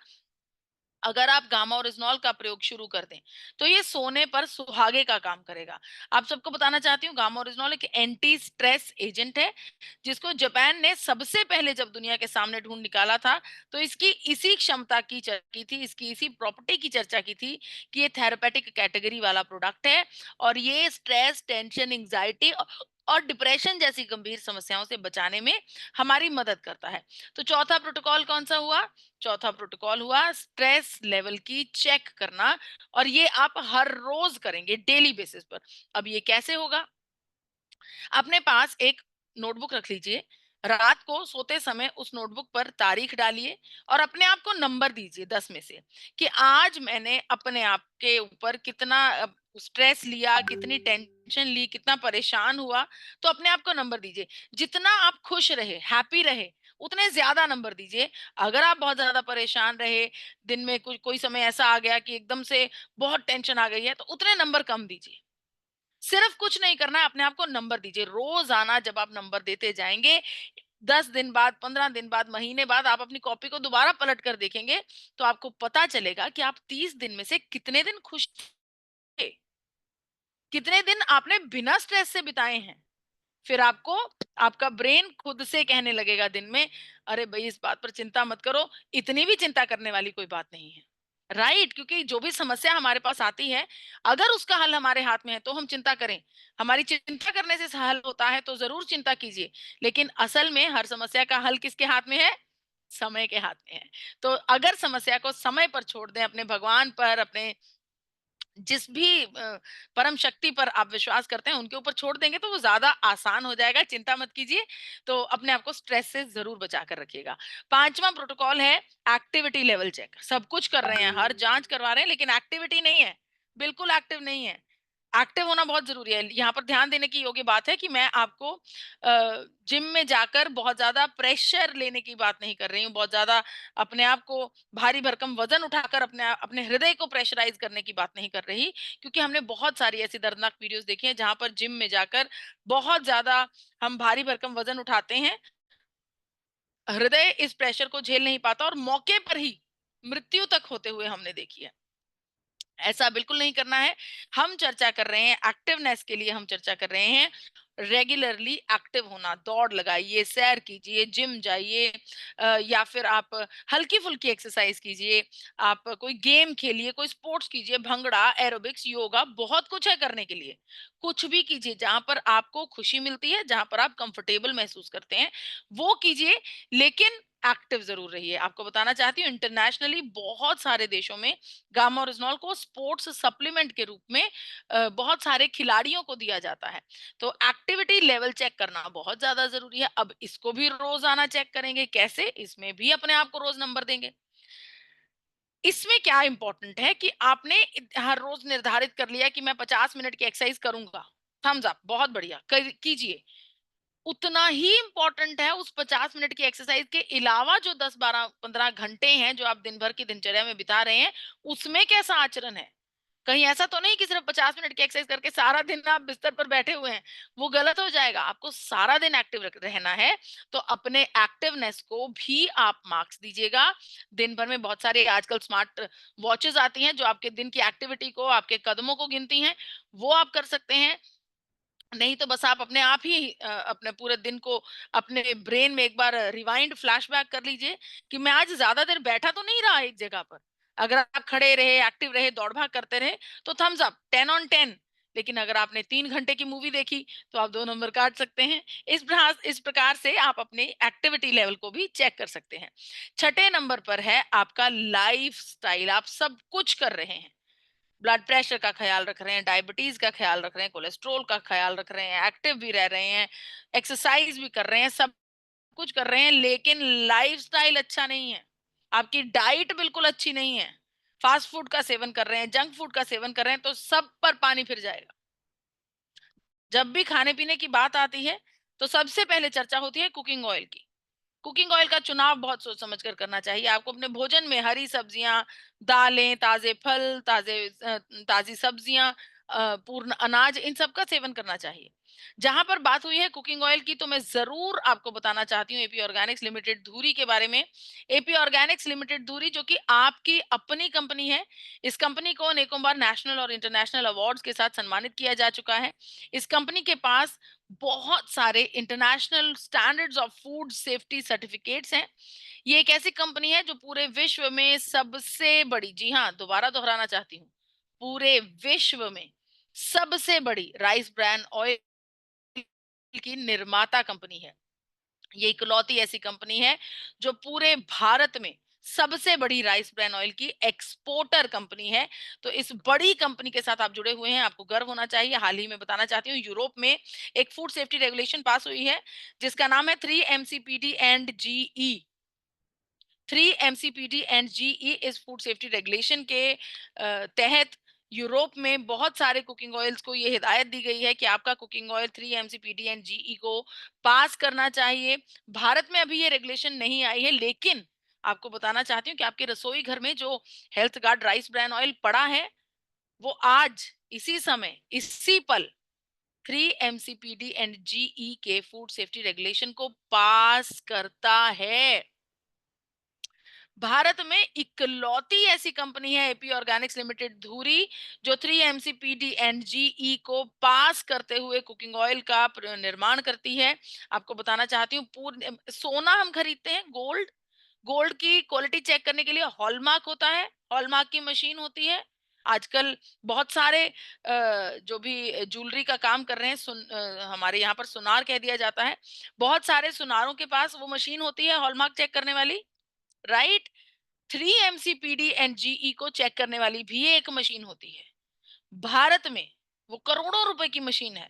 अगर आप गामा ओरिजिनॉल का प्रयोग शुरू कर दें, तो ये सोने पर सुहागे का काम करेगा। आप सबको बताना चाहती हूँ, गामा ओरिजिनॉल एक एंटी स्ट्रेस एजेंट है, जिसको जापान ने सबसे पहले जब दुनिया के सामने ढूंढ निकाला था, तो इसकी इसी क्षमता की चर्चा की थी, इसकी इसी प्रॉपर्टी की चर्चा की थी कि ये थेरेपेटिक कैटेगरी वाला प्रोडक्ट है, और ये स्ट्रेस, टेंशन, एंजाइटी और डिप्रेशन जैसी गंभीर समस्याओं से बचाने में हमारी मदद करता है। तो चौथा प्रोटोकॉल कौन सा हुआ? चौथा प्रोटोकॉल हुआ स्ट्रेस लेवल की चेक करना, और ये आप हर रोज करेंगे, डेली बेसिस पर। अब ये कैसे होगा? अपने पास एक नोटबुक रख लीजिए। रात को सोते समय उस नोटबुक पर तारीख डालिए और अपने आप को नंबर दीजिए 10 में से, कि आज मैंने अपने आप के ऊपर कितना स्ट्रेस लिया, कितनी टेंशन ली, कितना परेशान हुआ। तो अपने आप को नंबर दीजिए। जितना आप खुश रहे, हैप्पी रहे, उतने ज्यादा नंबर दीजिए। अगर आप बहुत ज्यादा परेशान रहे, दिन में कुछ कोई समय ऐसा आ गया कि एकदम से बहुत टेंशन आ गई है, तो उतने नंबर कम दीजिए। सिर्फ कुछ नहीं करना है, अपने आप को नंबर दीजिए। रोजाना जब आप नंबर देते जाएंगे, 10 दिन बाद, 15 दिन बाद, महीने बाद आप अपनी कॉपी को दोबारा पलट कर देखेंगे, तो आपको पता चलेगा कि आप 30 दिन में से कितने दिन खुश थे, कितने दिन आपने बिना स्ट्रेस से बिताए हैं। फिर आपको आपका ब्रेन खुद से कहने लगेगा दिन में, अरे भाई इस बात पर चिंता मत करो, इतनी भी चिंता करने वाली कोई बात नहीं है। राइट? क्योंकि जो भी समस्या हमारे पास आती है, अगर उसका हल हमारे हाथ में है तो हम चिंता करें। हमारी चिंता करने से हल होता है तो जरूर चिंता कीजिए, लेकिन असल में हर समस्या का हल किसके हाथ में है? समय के हाथ में है। तो अगर समस्या को समय पर छोड़ दें, अपने भगवान पर, अपने जिस भी परम शक्ति पर आप विश्वास करते हैं उनके ऊपर छोड़ देंगे, तो वो ज्यादा आसान हो जाएगा। चिंता मत कीजिए। तो अपने आप को स्ट्रेस से जरूर बचा कर रखिएगा। पांचवा प्रोटोकॉल है एक्टिविटी लेवल चेक। सब कुछ कर रहे हैं, हर जांच करवा रहे हैं, लेकिन एक्टिविटी नहीं है, बिल्कुल एक्टिव नहीं है। एक्टिव होना बहुत जरूरी है। यहाँ पर ध्यान देने की योग्य बात है कि मैं आपको जिम में जाकर बहुत ज्यादा प्रेशर लेने की बात नहीं कर रही हूँ, बहुत ज्यादा अपने आप को भारी भरकम वजन उठाकर अपने हृदय को प्रेशराइज करने की बात नहीं कर रही। क्योंकि हमने बहुत सारी ऐसी दर्दनाक वीडियोस देखी हैं जहां पर जिम में जाकर बहुत ज्यादा हम भारी भरकम वजन उठाते हैं, हृदय इस प्रेशर को झेल नहीं पाता और मौके पर ही मृत्यु तक होते हुए हमने देखी है। ऐसा बिल्कुल नहीं करना है। हम चर्चा कर रहे हैं एक्टिवनेस के लिए, हम चर्चा कर रहे हैं रेगुलरली एक्टिव होना। दौड़ लगाइए, सैर कीजिए, जिम जाइए, या फिर आप हल्की फुल्की एक्सरसाइज कीजिए, आप कोई गेम खेलिए, कोई स्पोर्ट्स कीजिए, भंगड़ा, एरोबिक्स, योगा, बहुत कुछ है करने के लिए। कुछ भी कीजिए जहां पर आपको खुशी मिलती है, जहां पर आप कंफर्टेबल महसूस करते हैं, वो कीजिए। लेकिन एक्टिव जरूर रहिए। आपको बताना चाहती हूँ इंटरनेशनली बहुत सारे देशों में गामा ओरिजिनॉल को स्पोर्ट्स सप्लीमेंट के रूप में बहुत सारे खिलाड़ियों को दिया जाता है। तो एक्टिविटी लेवल चेक करना बहुत ज्यादा जरूरी है। अब इसको भी रोजाना चेक करेंगे, कैसे? इसमें भी अपने आप को रोज नंबर देंगे। इसमें क्या इंपॉर्टेंट है कि आपने हर रोज निर्धारित कर लिया कि मैं 50 मिनट की एक्सरसाइज करूंगा, थम्स अप, बहुत बढ़िया, कीजिए। उतना ही इंपॉर्टेंट है उस 50 मिनट की एक्सरसाइज के अलावा जो 10 12 15 घंटे हैं जो आप दिन भर की दिनचर्या में बिता रहे हैं, उसमें कैसा आचरण है। कहीं ऐसा तो नहीं कि सिर्फ 50 मिनट की एक्सरसाइज करके सारा दिन आप बिस्तर पर बैठे हुए हैं, वो गलत हो जाएगा। आपको सारा दिन एक्टिव रहना है, तो अपने एक्टिवनेस को भी आप मार्क्स दीजिएगा। दिन भर में बहुत सारे आजकल स्मार्ट वॉचेस आती हैं जो आपके दिन की एक्टिविटी को, आपके कदमों को गिनती हैं, वो आप कर सकते हैं। नहीं तो बस आप अपने आप ही अपने पूरे दिन को अपने ब्रेन में एक बार रिवाइंड फ्लैशबैक कर लीजिए कि मैं आज ज्यादा देर बैठा तो नहीं रहा एक जगह पर। अगर आप खड़े रहे, एक्टिव रहे, दौड़ भाग करते रहे तो थम्स अप, 10 on 10। लेकिन अगर आपने 3 घंटे की मूवी देखी तो आप 2 नंबर काट सकते हैं। इस प्रकार से आप अपने एक्टिविटी लेवल को भी चेक कर सकते हैं। छठे नंबर पर है आपका लाइफ स्टाइल। आप सब कुछ कर रहे हैं, ब्लड प्रेशर का ख्याल रख रहे हैं, डायबिटीज का ख्याल रख रहे हैं, कोलेस्ट्रोल का ख्याल रख रहे हैं, एक्टिव भी रह रहे हैं, एक्सरसाइज भी कर रहे हैं, सब कुछ कर रहे हैं, लेकिन लाइफस्टाइल अच्छा नहीं है। आपकी डाइट बिल्कुल अच्छी नहीं है, फास्ट फूड का सेवन कर रहे हैं, जंक फूड का सेवन कर रहे हैं, तो सब पर पानी फिर जाएगा। जब भी खाने पीने की बात आती है तो सबसे पहले चर्चा होती है कुकिंग ऑयल की। कुकिंग ऑयल का चुनाव बहुत सोच समझ कर करना चाहिए। आपको अपने भोजन में हरी सब्जियां, दालें, ताजे फल, ताजी सब्जियां, पूर्ण अनाज, इन सब का सेवन करना चाहिए। जहां पर बात हुई है कुकिंग ऑयल की, तो मैं जरूर आपको बताना चाहती हूँ एपी ऑर्गेनिक्स लिमिटेड धुरी के बारे में। एपी ऑर्गेनिक्स लिमिटेड धुरी जो कि आपकी अपनी कंपनी है, इस कंपनी को अनेकों बार नेशनल और इंटरनेशनल अवार्ड्स के साथ सम्मानित किया जा चुका है। इस कंपनी के पास बहुत सारे international standards of food safety certificates हैं। ये एक ऐसी कंपनी है जो पूरे विश्व में सबसे बड़ी, जी हाँ, दोबारा दोहराना चाहती हूँ, पूरे विश्व में सबसे बड़ी राइस ब्रान ऑयल की निर्माता कंपनी है। ये इकलौती ऐसी कंपनी है जो पूरे भारत में सबसे बड़ी राइस ब्रान ऑयल की एक्सपोर्टर कंपनी है। तो इस बड़ी कंपनी के साथ आप जुड़े हुए हैं, आपको गर्व होना चाहिए। हाल ही में बताना चाहती हूँ, यूरोप में एक फूड सेफ्टी रेगुलेशन पास हुई है जिसका नाम है 3 MCPD and GE। 3 MCPD and GE इस फूड सेफ्टी रेगुलेशन के तहत यूरोप में बहुत सारे कुकिंग ऑयल्स को ये हिदायत दी गई है कि आपका cooking oil 3 MCPD and GE को पास करना चाहिए। भारत में अभी ये रेगुलेशन नहीं आई है, लेकिन आपको बताना चाहती हूँ कि आपके रसोई घर में जो health guard rice bran oil पड़ा है, वो आज इसी समय इसी पल 3 MCPD एंड GE के फूड सेफ्टी रेगुलेशन को पास करता है। भारत में इकलौती ऐसी कंपनी है एपी ऑर्गेनिक्स लिमिटेड धुरी जो 3 MCPD एंड GE को पास करते हुए कुकिंग ऑयल का निर्माण करती है। आपको बताना चाहती हूँ, पूर्ण सोना हम खरीदते हैं, गोल्ड, गोल्ड की क्वालिटी चेक करने के लिए हॉलमार्क होता है, हॉलमार्क की मशीन होती है। आजकल बहुत सारे जो भी ज्वेलरी का काम कर रहे हैं, हमारे यहाँ पर सुनार कह दिया जाता है, बहुत सारे सुनारों के पास वो मशीन होती है हॉलमार्क चेक करने वाली, राइट। 3 MCPD एंड GE को चेक करने वाली भी एक मशीन होती है भारत में। वो करोड़ों रुपए की मशीन है।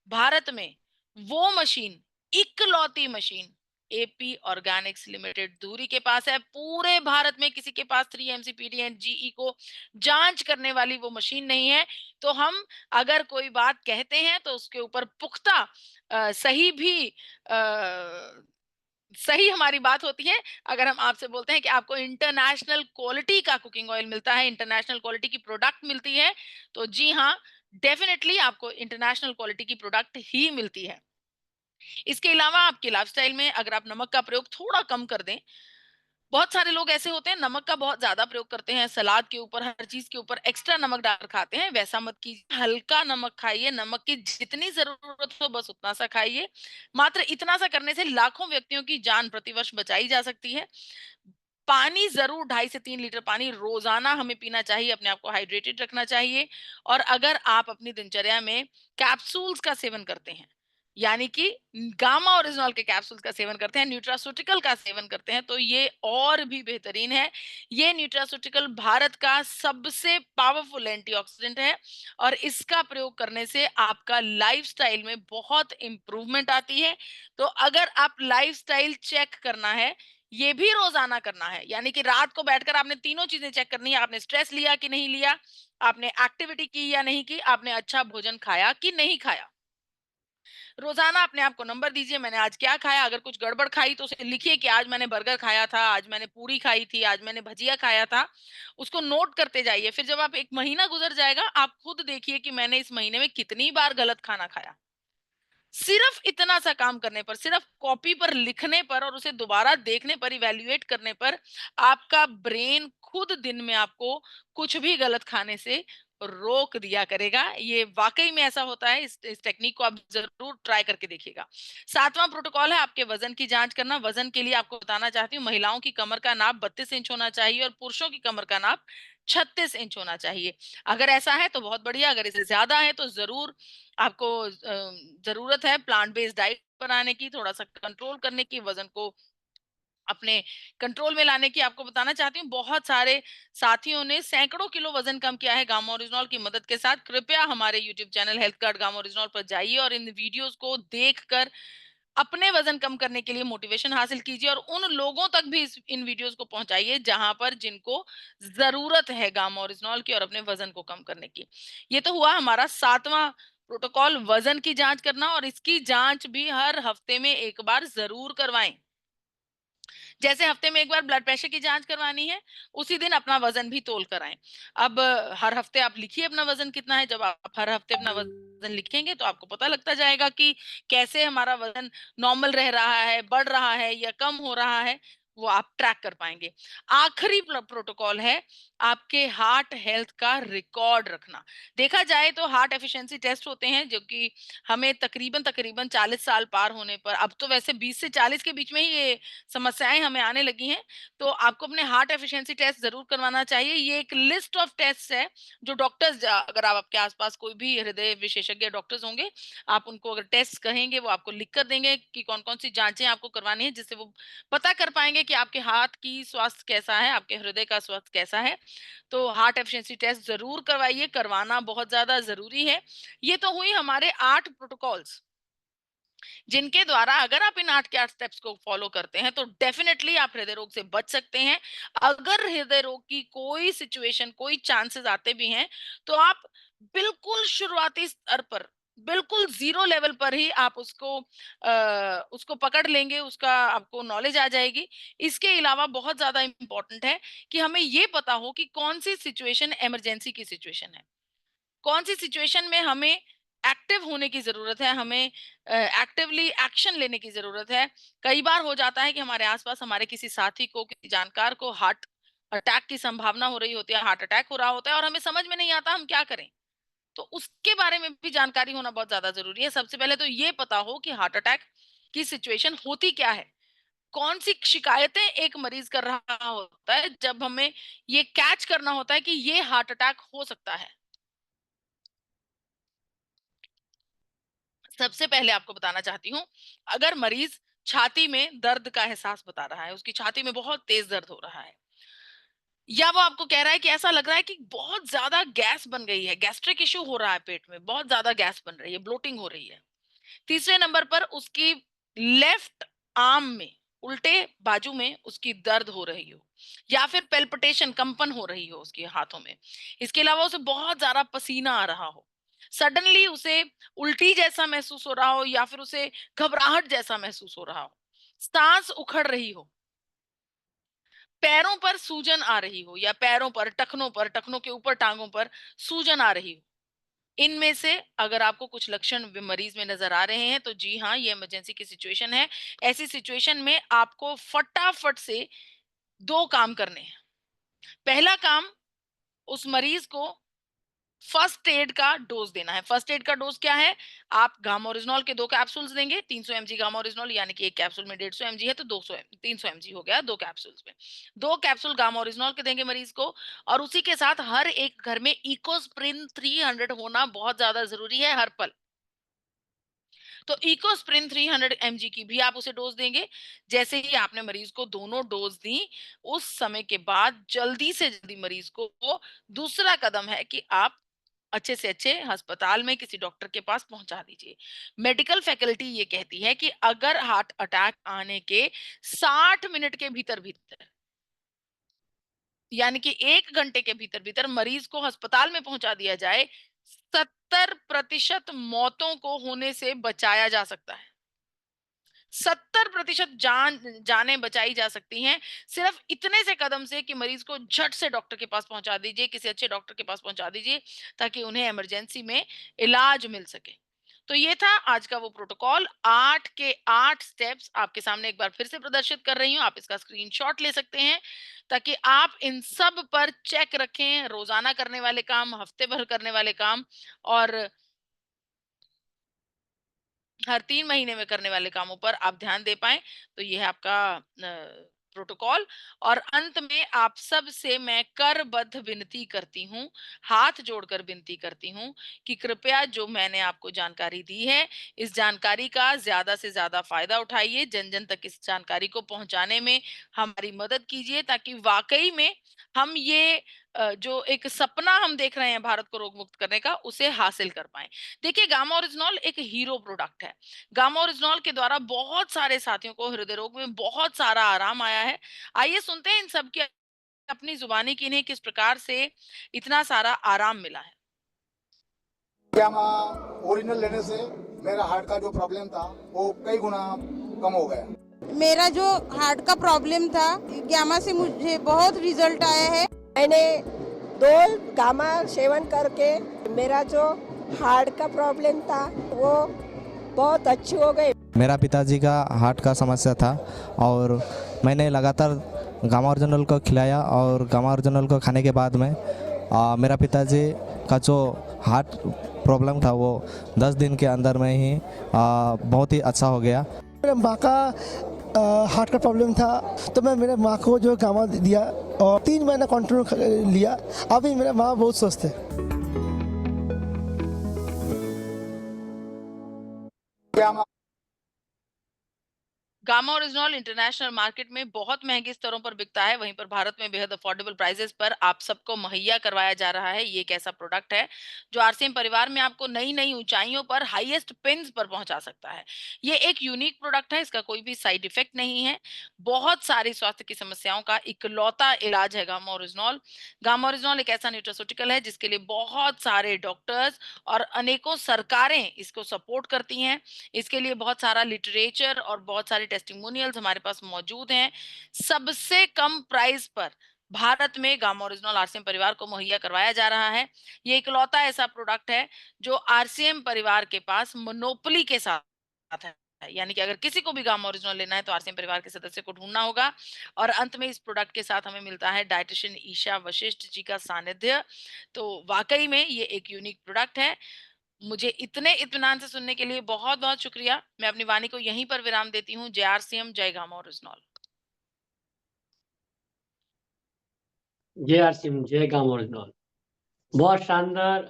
भारत में वो मशीन, इकलौती मशीन एपी ऑर्गेनिक्स लिमिटेड धुरी के पास है। पूरे भारत में किसी के पास 3 MCPD एंड GE को जांच करने वाली वो मशीन नहीं है। तो हम अगर कोई बात कहते हैं तो उसके ऊपर पुख्ता सही हमारी बात होती है। अगर हम आपसे बोलते हैं कि आपको इंटरनेशनल क्वालिटी का कुकिंग ऑयल मिलता है, इंटरनेशनल क्वालिटी की प्रोडक्ट मिलती है, तो जी हाँ, डेफिनेटली आपको इंटरनेशनल क्वालिटी की प्रोडक्ट ही मिलती है। इसके अलावा आपके लाइफस्टाइल में अगर आप नमक का प्रयोग थोड़ा कम कर दें, बहुत सारे लोग ऐसे होते हैं नमक का बहुत ज्यादा प्रयोग करते हैं, सलाद के ऊपर, हर चीज के ऊपर एक्स्ट्रा नमक डाल खाते हैं। वैसा मत कीजिए, हल्का नमक खाइए, नमक की जितनी जरूरत हो बस उतना सा खाइए। मात्र इतना सा करने से लाखों व्यक्तियों की जान प्रतिवर्ष बचाई जा सकती है। पानी जरूर 2.5 से 3 लीटर पानी रोजाना हमें पीना चाहिए, अपने आप को हाइड्रेटेड रखना चाहिए। और अगर आप अपनी दिनचर्या में कैप्सूल्स का सेवन करते हैं, यानी कि गामा ओरिजिनॉल के कैप्सूल का सेवन करते हैं, न्यूट्रास्यूटिकल का सेवन करते हैं, तो ये और भी बेहतरीन है। ये न्यूट्रास्यूटिकल भारत का सबसे पावरफुल एंटीऑक्सीडेंट है और इसका प्रयोग करने से आपका लाइफस्टाइल में बहुत इंप्रूवमेंट आती है। तो अगर आप लाइफस्टाइल चेक करना है, ये भी रोजाना करना है, यानी कि रात को बैठकर आपने तीनों चीजें चेक करनी है। आपने स्ट्रेस लिया कि नहीं लिया, आपने एक्टिविटी की या नहीं की, आपने अच्छा भोजन खाया कि नहीं खाया। रोजाना अपने आप को नंबर दीजिए, मैंने आज क्या खाया। अगर कुछ गड़बड़ खाई तो उसे लिखिए कि आज मैंने बर्गर खाया था, आज मैंने पूरी खाई थी, आज मैंने भजिया खाया था। उसको नोट करते जाइए। फिर जब आप 1 महीना गुजर जाएगा, आप खुद देखिए कि मैंने इस महीने में कितनी बार गलत खाना खाया। सिर्फ इतना सा काम करने पर, सिर्फ कॉपी पर लिखने पर और उसे दोबारा देखने पर, इवैल्यूएट करने पर, आपका ब्रेन खुद दिन में आपको कुछ भी गलत खाने से रोक दिया करेगा। ये वाकई में ऐसा होता है। इस टेक्निक को आप जरूर ट्राई करके देखिएगा। 7वां प्रोटोकॉल है आपके वजन की जांच करना। वजन के लिए आपको बताना चाहती हूँ, महिलाओं की कमर का नाप 32 इंच होना चाहिए और पुरुषों की कमर का नाप 36 इंच होना चाहिए। अगर ऐसा है तो बहुत बढ़िया, अगर इससे ज्यादा है तो जरूर आपको जरूरत है प्लांट बेस्ड डाइट बनाने की, थोड़ा सा कंट्रोल करने की, वजन को अपने कंट्रोल में लाने की। आपको बताना चाहती हूँ, बहुत सारे साथियों ने सैकड़ों किलो वजन कम किया है गामा ओरिजिनॉल की मदद के साथ। कृपया हमारे YouTube channel health guard gamma oryzanol पर जाइए और इन वीडियोस को देखकर अपने वजन कम करने के लिए मोटिवेशन हासिल कीजिए और उन लोगों तक भी इन वीडियोस को पहुंचाइए जहां पर जिनको जरूरत है गामा ओरिजिनॉल की और अपने वजन को कम करने की। ये तो हुआ हमारा 7वां प्रोटोकॉल, वजन की जांच करना, और इसकी जांच भी हर हफ्ते में एक बार जरूर करवाएं। जैसे हफ्ते में एक बार ब्लड प्रेशर की जांच करवानी है, उसी दिन अपना वजन भी तोल कर आएं। अब हर हफ्ते आप लिखिए अपना वजन कितना है। जब आप हर हफ्ते अपना वजन लिखेंगे तो आपको पता लगता जाएगा कि कैसे हमारा वजन नॉर्मल रह रहा है, बढ़ रहा है या कम हो रहा है, वो आप ट्रैक कर पाएंगे। आखिरी प्रोटोकॉल है आपके हार्ट हेल्थ का रिकॉर्ड रखना। देखा जाए तो हार्ट एफिशिएंसी टेस्ट होते हैं जो कि हमें तकरीबन तकरीबन 40 साल पार होने पर, अब तो वैसे 20 से 40 के बीच में ही ये समस्याएं हमें आने लगी हैं, तो आपको अपने हार्ट एफिशिएंसी टेस्ट जरूर करवाना चाहिए। ये एक लिस्ट ऑफ टेस्ट है जो डॉक्टर्स, अगर आप आपके आसपास कोई भी हृदय विशेषज्ञ डॉक्टर्स होंगे, आप उनको अगर टेस्ट कहेंगे, वो आपको लिख कर देंगे कि कौन कौन सी जांचें आपको करवानी है, जिससे वो पता कर पाएंगे कि आपके हार्ट की स्वास्थ्य कैसा है, आपके हृदय का स्वास्थ्य कैसा है। तो हार्ट एफिशिएंसी टेस्ट जरूर करवाइए, करवाना बहुत ज्यादा जरूरी है। ये तो हुई हमारे 8 प्रोटोकॉल्स, जिनके द्वारा अगर आप इन 8 के 8 स्टेप्स को फॉलो करते हैं तो डेफिनेटली आप हृदय रोग से बच सकते हैं। अगर हृदय रोग की कोई सिचुएशन, कोई चांसेस आते भी हैं, तो आप बिल्कुल शुरुआती स्तर पर, बिल्कुल जीरो लेवल पर ही आप उसको पकड़ लेंगे, उसका आपको नॉलेज आ जाएगी। इसके अलावा बहुत ज्यादा इंपॉर्टेंट है कि हमें ये पता हो कि कौन सी सिचुएशन इमरजेंसी की सिचुएशन है, कौन सी सिचुएशन में हमें एक्टिव होने की जरूरत है, हमें एक्टिवली एक्शन लेने की जरूरत है। कई बार हो जाता है कि हमारे आसपास हमारे किसी साथी को, किसी जानकार को हार्ट अटैक की संभावना हो रही होती है, हार्ट अटैक हो रहा होता है और हमें समझ में नहीं आता हम क्या करें। तो उसके बारे में भी जानकारी होना बहुत ज्यादा जरूरी है। सबसे पहले तो ये पता हो कि हार्ट अटैक की सिचुएशन होती क्या है, कौन सी शिकायतें एक मरीज कर रहा होता है, जब हमें ये कैच करना होता है कि ये हार्ट अटैक हो सकता है। सबसे पहले आपको बताना चाहती हूँ, अगर मरीज छाती में दर्द का एहसास बता रहा है, उसकी छाती में बहुत तेज दर्द हो रहा है, या वो आपको कह रहा है कि ऐसा लग रहा है कि बहुत ज्यादा गैस बन गई है, गैस्ट्रिक इश्यू हो रहा है, पेट में बहुत ज्यादा गैस बन रही है, ब्लोटिंग हो रही है। तीसरे नंबर पर उसकी लेफ्ट आर्म में, उल्टे बाजू में उसकी दर्द हो रही हो, या फिर पेल्पिटेशन, कंपन हो रही हो उसके हाथों में। इसके अलावा उसे बहुत ज्यादा पसीना आ रहा हो, सडनली उसे उल्टी जैसा महसूस हो रहा हो, या फिर उसे घबराहट जैसा महसूस हो रहा हो, सांस उखड़ रही हो, पैरों पर सूजन आ रही हो, या पैरों पर, टखनों के ऊपर, टांगों पर सूजन आ रही हो। इनमें से अगर आपको कुछ लक्षण मरीज में नजर आ रहे हैं तो जी हाँ, ये इमरजेंसी की सिचुएशन है। ऐसी सिचुएशन में आपको फटाफट से 2 काम करने हैं। पहला काम, उस मरीज को फर्स्ट एड का डोज देना है। फर्स्ट एड का डोज क्या है? आप गामा ओरिजिनॉल के 2 कैप्सूल्स देंगे, 300 mg गामा ओरिजिनॉल, यानी कि एक कैप्सूल में 150 mg है तो 300 mg हो गया 2 कैप्सूल्स में। 2 कैप्सूल गामा ओरिजिनॉल के देंगे मरीज को, और उसी के साथ हर एक घर में इकोस्प्रिन 300 होना बहुत ज्यादा जरूरी है हर पल। तो इकोस्प्रिन 300 mg की भी आप उसे डोज देंगे। जैसे ही आपने मरीज को दोनों डोज दी, उस समय के बाद जल्दी से जल्दी मरीज को दूसरा कदम है कि आप अच्छे से अच्छे अस्पताल में किसी डॉक्टर के पास पहुंचा दीजिए। मेडिकल फैकल्टी ये कहती है कि अगर हार्ट अटैक आने के 60 मिनट के भीतर भीतर, यानी कि 1 घंटे के भीतर भीतर मरीज को अस्पताल में पहुंचा दिया जाए, 70% मौतों को होने से बचाया जा सकता है। 70% जानें बचाई जा सकती हैं सिर्फ इतने से कदम से कि मरीज को झट से डॉक्टर के पास पहुंचा दीजिए, किसी अच्छे डॉक्टर के पास पहुंचा दीजिए, ताकि उन्हें इमरजेंसी में इलाज मिल सके। तो ये था आज का वो प्रोटोकॉल। 8 के 8 स्टेप्स आपके सामने एक बार फिर से प्रदर्शित कर रही हूँ। आप इसका स्क्रीनशॉट ले सकते हैं ताकि आप इन सब पर चेक रखें, रोजाना करने वाले काम, हफ्ते भर करने वाले काम और हर 3 महीने में करने वाले कामों पर आप ध्यान दे पाएं। तो ये है आपका प्रोटोकॉल। और अंत में आप सब से मैं करबद्ध विनती करती हूँ, हाथ जोड़कर विनती करती हूँ कि कृपया जो मैंने आपको जानकारी दी है, इस जानकारी का ज्यादा से ज्यादा फायदा उठाइए, जन जन तक इस जानकारी को पहुंचाने में हमारी मदद कीजिए, ताकि वाकई में हम ये जो एक सपना हम देख रहे हैं भारत को रोग मुक्त करने का, उसे हासिल कर पाए। देखिए, गामा ओरिजिनॉल एक हीरो प्रोडक्ट है। गामा ओरिजिनॉल के द्वारा बहुत सारे साथियों को हृदय रोग में बहुत सारा आराम आया है। आइए सुनते हैं इन सब की अपनी जुबानी की इन्हें किस प्रकार से इतना सारा आराम मिला है। गामा ओरिजिनल लेने से मेरा हार्ट का जो प्रॉब्लम था वो कई गुना कम हो गया। मेरा जो हार्ट का प्रॉब्लम था, गामा से मुझे बहुत रिजल्ट आया है। मैंने 2 गामा सेवन करके मेरा जो हार्ट का प्रॉब्लम था वो बहुत अच्छी हो गई। मेरा पिताजी का हार्ट का समस्या था और मैंने लगातार गामा ओरिजिनल को खिलाया और गामा ओरिजिनल को खाने के बाद में मेरा पिताजी का जो हार्ट प्रॉब्लम था वो 10 दिन के अंदर में ही बहुत ही अच्छा हो गया। मेरे माँ का हार्ट का प्रॉब्लम था तो मैं मेरे माँ को जो गामा दिया और 3 महीना कंटिन्यू लिया। अभी मेरा माँ बहुत स्वस्थ है। गामा ओरिजिनॉल इंटरनेशनल मार्केट में बहुत महंगे स्तरों पर बिकता है, वहीं पर भारत में बेहद अफोर्डेबल प्राइसेस पर आप सबको मुहैया करवाया जा रहा है। ये एक ऐसा प्रोडक्ट है जो आरसीएम परिवार में आपको नई नई ऊंचाइयों पर, हाईएस्ट पिन्स पर पहुंचा सकता है। ये एक यूनिक प्रोडक्ट है, इसका कोई भी साइड इफेक्ट नहीं है। बहुत सारी स्वास्थ्य की समस्याओं का इकलौता इलाज है गामा ओरिजिनॉल। गामा ओरिजिनॉल एक ऐसा न्यूट्रास्यूटिकल है जिसके लिए बहुत सारे डॉक्टर्स और अनेकों सरकारें इसको सपोर्ट करती हैं। इसके लिए बहुत सारा लिटरेचर और बहुत सारे टेस्टिमोनियल्स हमारे पास मौजूद हैं। सबसे कम प्राइस पर भारत में गामा ओरिजिनॉल आरसीएम परिवार को मुहैया करवाया जा रहा है। ये इकलौता ऐसा प्रोडक्ट है जो आरसीएम परिवार के पास मोनोपोली के साथ है। यानी कि अगर किसी को भी गामा ओरिजिनॉल लेना है तो आरसीएम परिवार के सदस्य को ढूंढना होगा। और अंत में इस प्रोडक्ट के साथ हमें मिलता है डाइटिशियन ईशा वशिष्ठ जी का सानिध्य। तो वाकई में ये एक यूनिक प्रोडक्ट है। मुझे इतने इत्मीनान से सुनने के लिए बहुत बहुत शुक्रिया। मैं अपनी वाणी को यहीं पर विराम देती हूँ। जय आरसीएम, जय गामा ओरिजिनॉल। जय आरसीएम, जय गामा ओरिजिनॉल। बहुत शानदार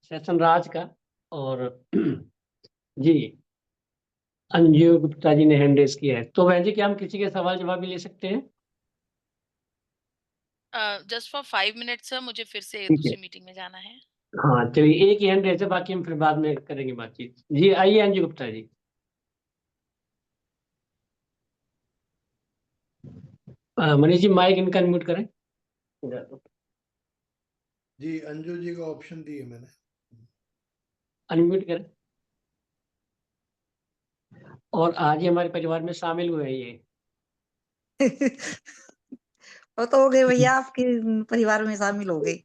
सेशन राज का। और जी, अंजू गुप्ता जी ने हैंड रेज किया है। तो बहन जी, क्या हम किसी के सवाल जवाब भी ले सकते हैं? जस्ट फॉर 5 मिनट्स सर, मुझे फिर से ठीक है। दूसरी मीटिंग में जाना है। हाँ चलिए, एक ही हैंड रेज है, बाकी हम फिर बाद में करेंगे बातचीत। जी आइए अंजू गुप्ता जी। मनीष जी, माइक इनका अनम्यूट करें। जी, अंजू जी का ऑप्शन दिए मैंने। अनम्यूट करें। और आज ही हमारे परिवार में शामिल हुए हैं ये। वो तो हो गए भैया, आपके परिवार में शामिल हो गए।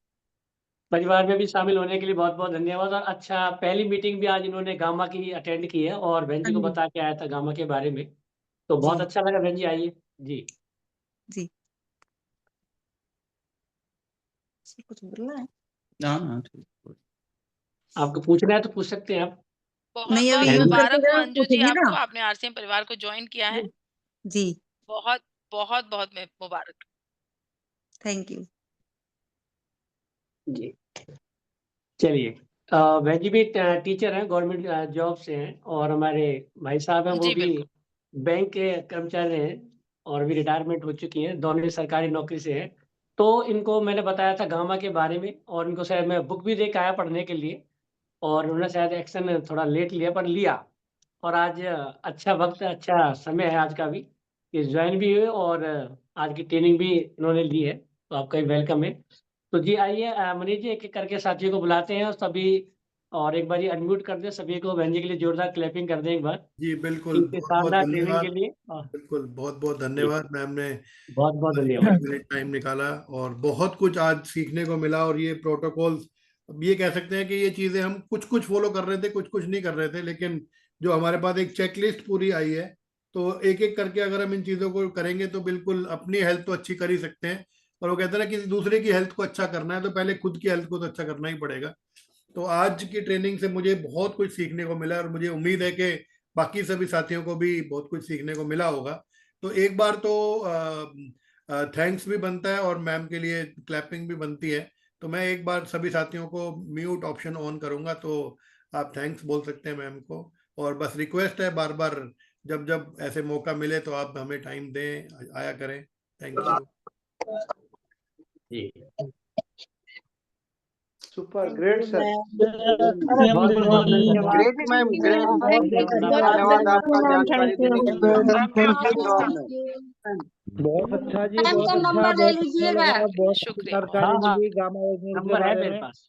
परिवार में भी शामिल होने के लिए बहुत बहुत धन्यवाद। और अच्छा, पहली मीटिंग भी आज इन्होंने गामा की अटेंड की है और बहन जी को बता के आया था गामा के बारे में। तो बहुत अच्छा लगा बहन जी। आइए जी। जी, कुछ बोलना है? हाँ, आपको पूछना है तो पूछ सकते हैं आप। बहुत नहीं, बहुत अभी यूज करके मुबारक हो जरा अंजू जी पूछेंगे आपको, ना। आपने आरसीएम परिवार को ज्वाइन किया है। जी, बहुत बहुत बहुत मुबारक। Thank you. जी चलिए। वह जी भी टीचर हैं, गवर्नमेंट जॉब से हैं, और हमारे भाई साहब हैं वो जी, भी बिल्कुल। बैंक के कर्मचारी हैं और भी रिटायरमेंट हो चुकी हैं, दोनों ही सरकारी नौकरी से हैं। तो इनको मैंने बताया था गामा के बारे में, और इनको शायद मैं बुक भी दे के आया पढ़ने के लिए, और उन्होंने शायद एक्शन थोड़ा लेट लिया पर लिया। और आज अच्छा वक्त, अच्छा समय है आज का भी, कि ज्वाइन भी हुए और आज की ट्रेनिंग भी इन्होंने ली है, तो आपका भी वेलकम है। तो जी आइए मनीष जी, एक-एक करके साथियों को बुलाते हैं और सभी, और एक बार ये अनम्यूट कर दें सभी को, बहन जी के लिए जोरदार क्लैपिंग कर दें एक बार, जी बिल्कुल, इनकी बहुत बहुत शानदार ट्रेनिंग धन्यवाद। के लिए। बिल्कुल, बहुत बहुत जी, धन्यवाद मैम ने बहुत-बहुत 1 धन्यवाद। मिनट टाइम निकाला, और बहुत कुछ आज सीखने को मिला। और ये प्रोटोकॉल्स, अब ये कह सकते हैं कि ये चीजें हम कुछ कुछ फॉलो कर रहे थे, कुछ कुछ नहीं कर रहे थे, लेकिन जो हमारे पास एक चेकलिस्ट पूरी आई है, तो एक एक करके अगर हम इन चीजों को करेंगे तो बिल्कुल अपनी हेल्थ तो अच्छी कर ही सकते हैं। और वो कहते हैं ना, किसी दूसरे की हेल्थ को अच्छा करना है तो पहले खुद की हेल्थ को तो अच्छा करना ही पड़ेगा। तो आज की ट्रेनिंग से मुझे बहुत कुछ सीखने को मिला, और मुझे उम्मीद है कि बाकी सभी साथियों को भी बहुत कुछ सीखने को मिला होगा। तो एक बार तो थैंक्स भी बनता है और मैम के लिए क्लैपिंग भी बनती है। तो मैं एक बार सभी साथियों को म्यूट ऑप्शन ऑन करूंगा, तो आप थैंक्स बोल सकते हैं मैम को। और बस रिक्वेस्ट है, बार बार जब जब ऐसे मौका मिले तो आप हमें टाइम दें, आया करें। Thank you. जी, सुपर ग्रेट सर, बहुत-बहुत धन्यवाद। ग्रेट मैम, ग्रेट, धन्यवाद आपका जानकारी देने के लिए। धन्यवाद मैम। बहुत अच्छा जी, मैम बहुत का अच्छा, नंबर ले बहुत अच्छा लीजिएगा। लगा, बहुत अच्छी शुक्रिया। जानकारी हाँ, हाँ, मिली गामा ओरिजिनल के नंबर है बारे मेरे में। पास।